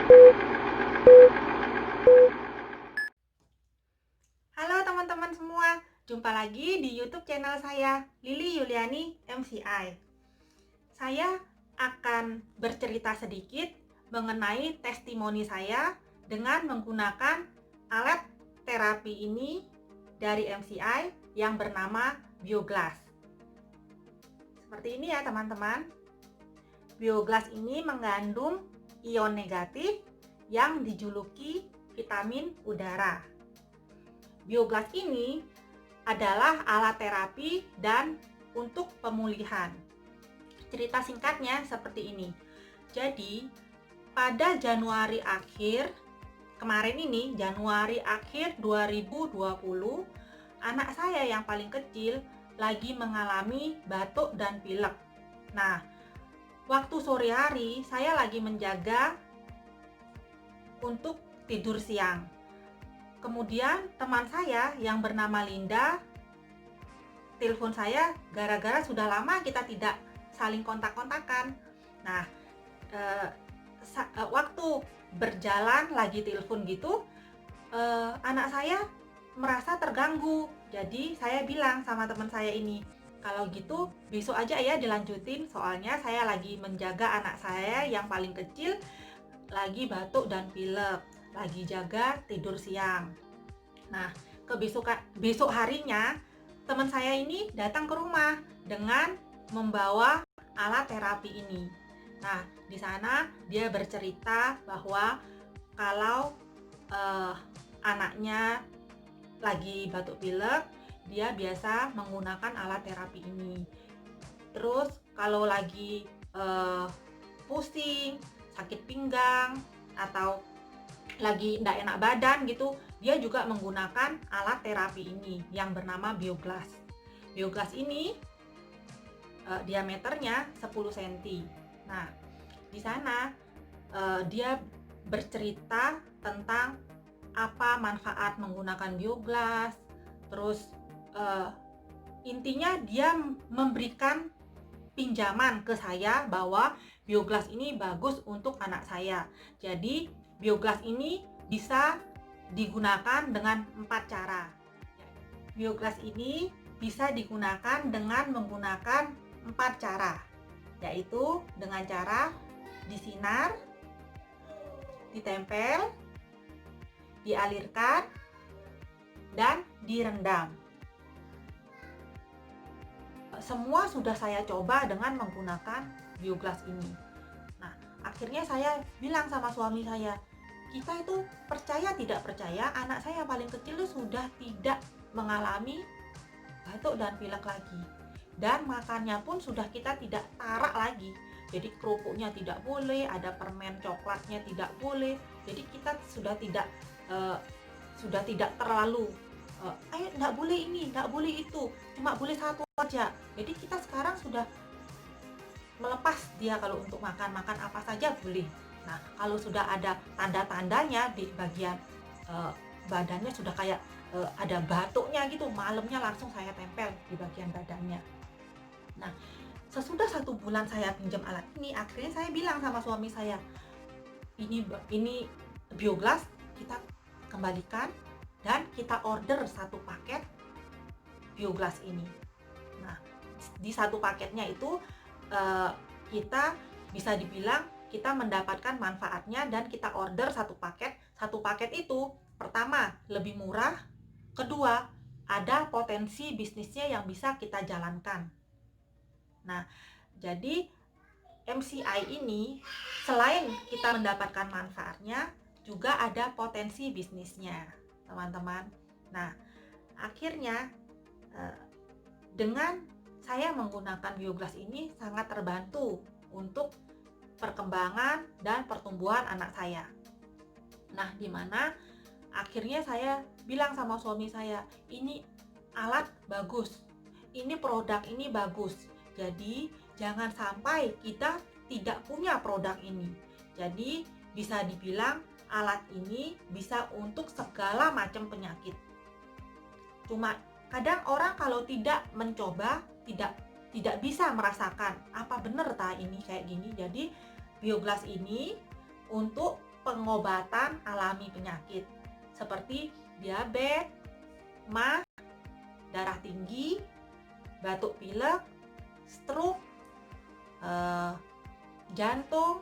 Halo teman-teman semua, jumpa lagi di YouTube channel saya, Lili Yuliani MCI. Saya akan bercerita sedikit mengenai testimoni saya dengan menggunakan alat terapi ini dari MCI yang bernama Bioglass. Seperti ini ya teman-teman. Bioglass ini mengandung ion negatif yang dijuluki vitamin udara. Bioglass ini adalah alat terapi dan untuk pemulihan. Cerita singkatnya seperti ini. Jadi, pada Januari akhir kemarin ini, Januari akhir 2020, anak saya yang paling kecil lagi mengalami batuk dan pilek. Nah, waktu sore hari saya lagi menjaga untuk tidur siang. Kemudian teman saya yang bernama Linda telepon saya gara-gara sudah lama kita tidak saling kontak-kontakan. Nah, waktu berjalan lagi telepon gitu, anak saya merasa terganggu. Jadi saya bilang sama teman saya ini, kalau gitu besok aja ya dilanjutin, soalnya saya lagi menjaga anak saya yang paling kecil lagi batuk dan pilek, lagi jaga tidur siang. Nah, besok harinya teman saya ini datang ke rumah dengan membawa alat terapi ini. Nah, di sana dia bercerita bahwa kalau anaknya lagi batuk pilek, dia biasa menggunakan alat terapi ini. Terus kalau lagi pusing, sakit pinggang, atau lagi tidak enak badan gitu, dia juga menggunakan alat terapi ini yang bernama Bioglass. Bioglass ini diameternya 10 cm. Nah, di sana dia bercerita tentang apa manfaat menggunakan Bioglass. Terus intinya dia memberikan pinjaman ke saya bahwa Bioglass ini bagus untuk anak saya. Jadi Bioglass ini bisa digunakan dengan 4 cara. Bioglass ini bisa digunakan dengan menggunakan 4 cara, yaitu dengan cara disinar, ditempel, dialirkan, dan direndam. Semua sudah saya coba dengan menggunakan Bioglass ini. Nah, akhirnya saya bilang sama suami saya, kita itu percaya tidak percaya, anak saya paling kecil itu sudah tidak mengalami batuk dan pilek lagi. Dan makannya pun sudah kita tidak tarak lagi. Jadi kerupuknya tidak boleh, ada permen coklatnya tidak boleh. Jadi kita sudah tidak terlalu ayo nggak boleh ini, nggak boleh itu, cuma boleh satu aja. Jadi kita sekarang sudah melepas dia kalau untuk makan apa saja boleh. Nah, kalau sudah ada tanda-tandanya di bagian badannya sudah kayak ada batuknya gitu, malamnya langsung saya tempel di bagian badannya. Nah, sesudah 1 bulan saya pinjam alat ini, akhirnya saya bilang sama suami saya, ini Bioglass kita kembalikan dan kita order 1 paket Bioglass ini. Nah, di 1 paketnya itu kita bisa dibilang kita mendapatkan manfaatnya, dan kita order 1 paket. 1 paket itu pertama lebih murah, kedua ada potensi bisnisnya yang bisa kita jalankan. Nah, jadi MCI ini selain kita mendapatkan manfaatnya, juga ada potensi bisnisnya, teman-teman. Nah, akhirnya dengan saya menggunakan Bioglass ini sangat terbantu untuk perkembangan dan pertumbuhan anak saya. Nah, dimana akhirnya saya bilang sama suami saya, ini alat bagus, ini produk ini bagus. Jadi jangan sampai kita tidak punya produk ini. Jadi bisa dibilang alat ini bisa untuk segala macam penyakit. Cuma kadang orang kalau tidak mencoba, tidak bisa merasakan apa bener ini kayak gini. Jadi Bioglass ini untuk pengobatan alami penyakit seperti diabetes, MAS, darah tinggi, batuk pilek, stroke, jantung,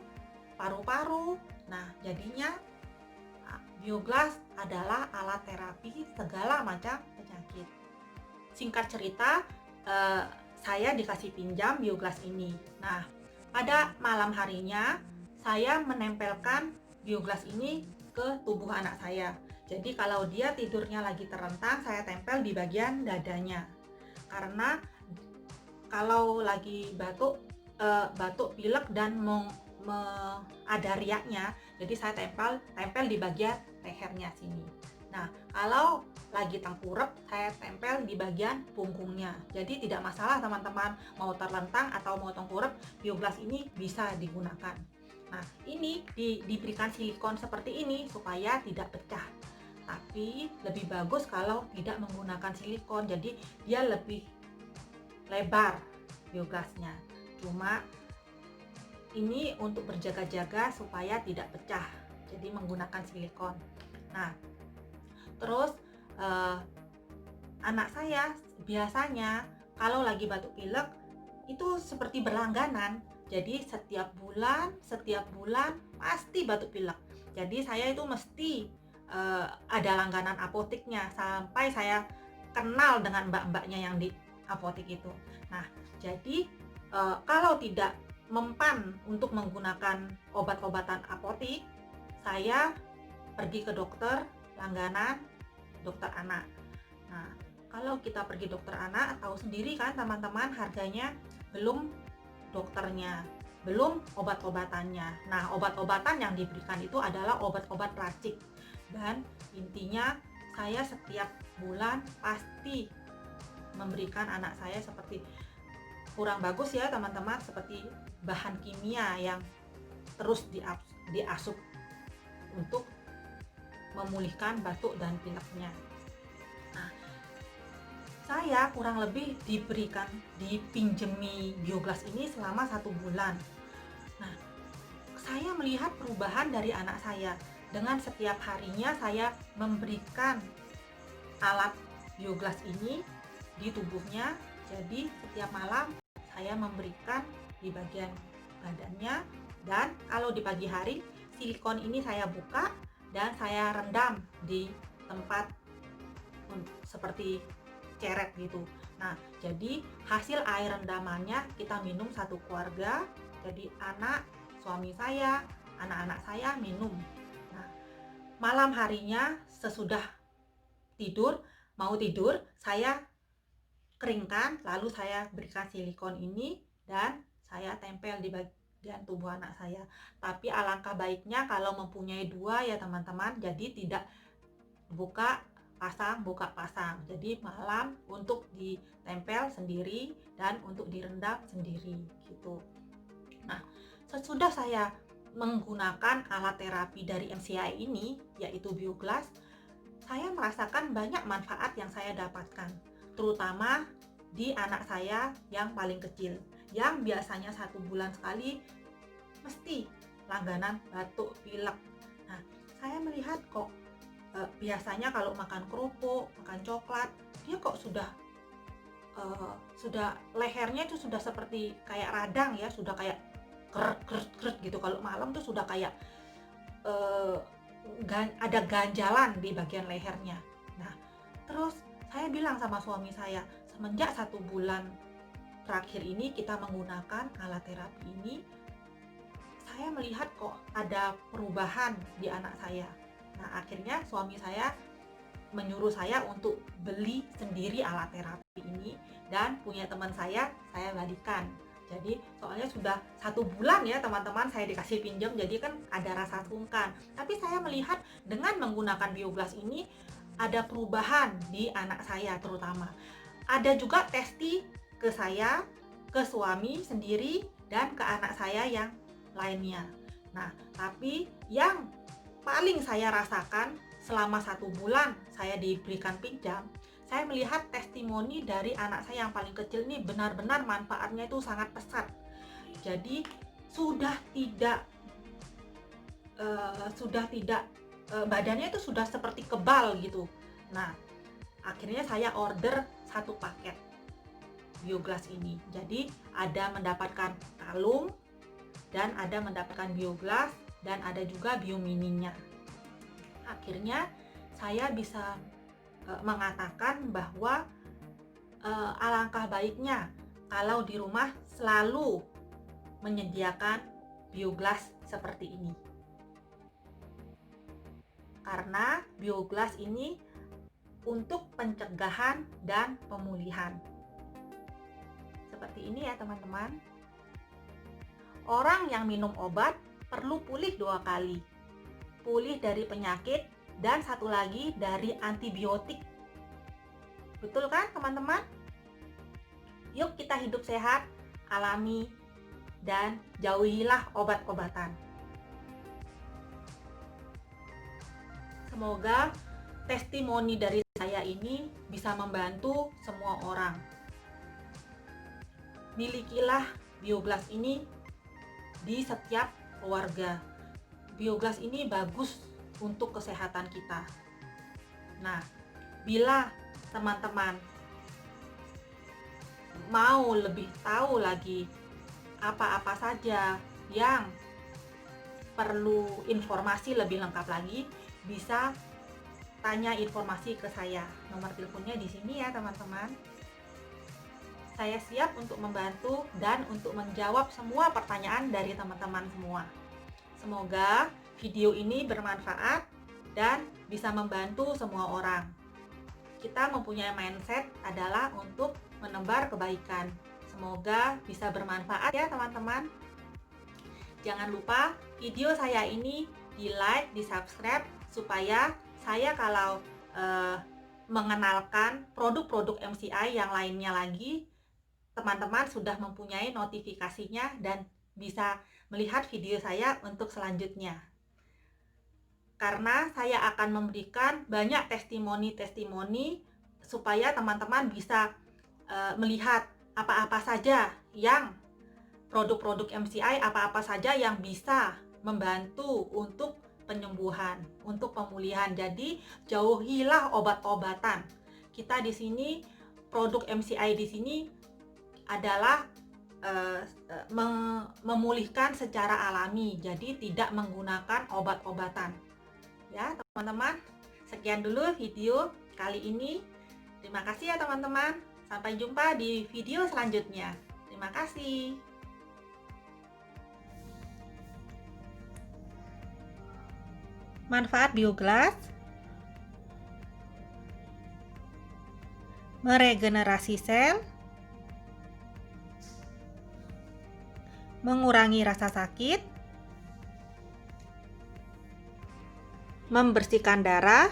paru-paru. Nah, jadinya Bioglas adalah alat terapi segala macam penyakit. Singkat cerita, saya dikasih pinjam Bioglas ini. Nah, pada malam harinya saya menempelkan Bioglas ini ke tubuh anak saya. Jadi kalau dia tidurnya lagi terlentang, saya tempel di bagian dadanya. Karena kalau lagi batuk pilek dan ada riaknya, jadi saya tempel di bagian lehernya sini. Nah, kalau lagi tengkurap, saya tempel di bagian punggungnya. Jadi tidak masalah teman-teman, mau terlentang atau mau tengkurap, Bioglas ini bisa digunakan. Nah, ini diberikan silikon seperti ini supaya tidak pecah. Tapi lebih bagus kalau tidak menggunakan silikon, jadi dia lebih lebar Bioglasnya. Cuma ini untuk berjaga-jaga supaya tidak pecah, jadi menggunakan silikon. Nah, terus anak saya biasanya kalau lagi batuk pilek itu seperti berlangganan. Jadi setiap bulan pasti batuk pilek. Jadi saya itu mesti ada langganan apoteknya, sampai saya kenal dengan mbak-mbaknya yang di apotek itu. Nah, jadi kalau tidak mempan untuk menggunakan obat-obatan apotek, saya pergi ke dokter langganan, dokter anak. Nah, kalau kita pergi dokter anak, tahu sendiri kan teman-teman, harganya belum dokternya, belum obat-obatannya. Nah, obat-obatan yang diberikan itu adalah obat-obat racik. Dan intinya saya setiap bulan pasti memberikan anak saya seperti kurang bagus ya teman-teman, seperti bahan kimia yang terus diasup untuk memulihkan batuk dan pileknya. Nah, saya kurang lebih dipinjemi Bioglas ini selama 1 bulan. Nah, saya melihat perubahan dari anak saya. Dengan setiap harinya saya memberikan alat Bioglas ini di tubuhnya. Jadi setiap malam saya memberikan di bagian badannya, dan kalau di pagi hari silikon ini saya buka dan saya rendam di tempat seperti ceret gitu. Nah, jadi hasil air rendamannya kita minum satu keluarga. Jadi anak, suami saya, anak-anak saya minum. Nah, malam harinya sesudah mau tidur, saya keringkan, lalu saya berikan silikon ini dan saya tempel di bagian tubuh anak saya. Tapi alangkah baiknya kalau mempunyai 2 ya teman-teman, jadi tidak buka pasang. Jadi malam untuk ditempel sendiri dan untuk direndam sendiri gitu. Nah, sesudah saya menggunakan alat terapi dari MCI ini, yaitu Bioglas, saya merasakan banyak manfaat yang saya dapatkan, terutama di anak saya yang paling kecil, yang biasanya 1 bulan sekali mesti langganan batuk pilek. Nah, saya melihat kok biasanya kalau makan kerupuk, makan coklat, dia kok sudah lehernya itu sudah seperti kayak radang ya, sudah kayak keret gitu. Kalau malam tuh sudah kayak ada ganjalan di bagian lehernya. Nah, terus saya bilang sama suami saya, semenjak 1 bulan terakhir ini kita menggunakan alat terapi ini, saya melihat kok ada perubahan di anak saya. Nah, akhirnya suami saya menyuruh saya untuk beli sendiri alat terapi ini, dan punya teman saya balikan. Jadi soalnya sudah 1 bulan ya teman-teman saya dikasih pinjam, jadi kan ada rasa sungkan. Tapi saya melihat dengan menggunakan Bioglas ini ada perubahan di anak saya terutama. Ada juga testi ke saya, ke suami sendiri, dan ke anak saya yang lainnya. Nah, tapi yang paling saya rasakan selama 1 bulan saya diberikan pinjam, saya melihat testimoni dari anak saya yang paling kecil ini benar-benar manfaatnya itu sangat pesat. Jadi sudah tidak sudah tidak, badannya itu sudah seperti kebal gitu. Nah, akhirnya saya order satu paket biogas ini. Jadi ada mendapatkan kalung dan ada mendapatkan biogas dan ada juga biomininya. Akhirnya saya bisa mengatakan bahwa alangkah baiknya kalau di rumah selalu menyediakan biogas seperti ini. Karena biogas ini untuk pencegahan dan pemulihan. Seperti ini ya teman-teman. Orang yang minum obat perlu pulih 2 kali. Pulih dari penyakit dan satu lagi dari antibiotik. Betul kan teman-teman? Yuk kita hidup sehat, alami, dan jauhilah obat-obatan. Semoga testimoni dari saya ini bisa membantu semua orang. Milikilah biogas ini di setiap keluarga. Biogas ini bagus untuk kesehatan kita. Nah, bila teman-teman mau lebih tahu lagi apa-apa saja yang perlu informasi lebih lengkap lagi, bisa tanya informasi ke saya. Nomor teleponnya di sini ya teman-teman. Saya siap untuk membantu dan untuk menjawab semua pertanyaan dari teman-teman semua. Semoga video ini bermanfaat dan bisa membantu semua orang. Kita mempunyai mindset adalah untuk menebar kebaikan. Semoga bisa bermanfaat ya teman-teman. Jangan lupa video saya ini di like, di subscribe, supaya saya kalau mengenalkan produk-produk MCI yang lainnya lagi, teman-teman sudah mempunyai notifikasinya dan bisa melihat video saya untuk selanjutnya. Karena saya akan memberikan banyak testimoni-testimoni supaya teman-teman bisa melihat apa-apa saja yang produk-produk MCI, apa-apa saja yang bisa membantu untuk penyembuhan, untuk pemulihan. Jadi jauhilah obat-obatan. Kita di sini, produk MCI di sini adalah memulihkan secara alami, jadi tidak menggunakan obat-obatan. Ya teman-teman, sekian dulu video kali ini. Terima kasih ya teman-teman. Sampai jumpa di video selanjutnya. Terima kasih. Manfaat biogas: meregenerasi sel, mengurangi rasa sakit, membersihkan darah,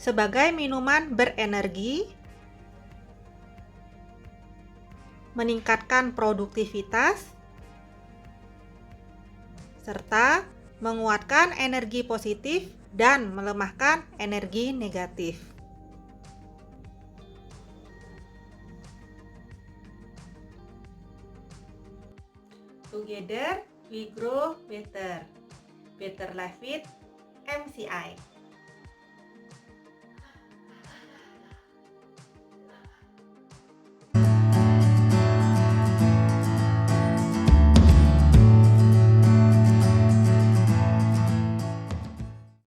sebagai minuman berenergi, meningkatkan produktivitas, serta menguatkan energi positif dan melemahkan energi negatif. Together we grow better. Better life with MCI.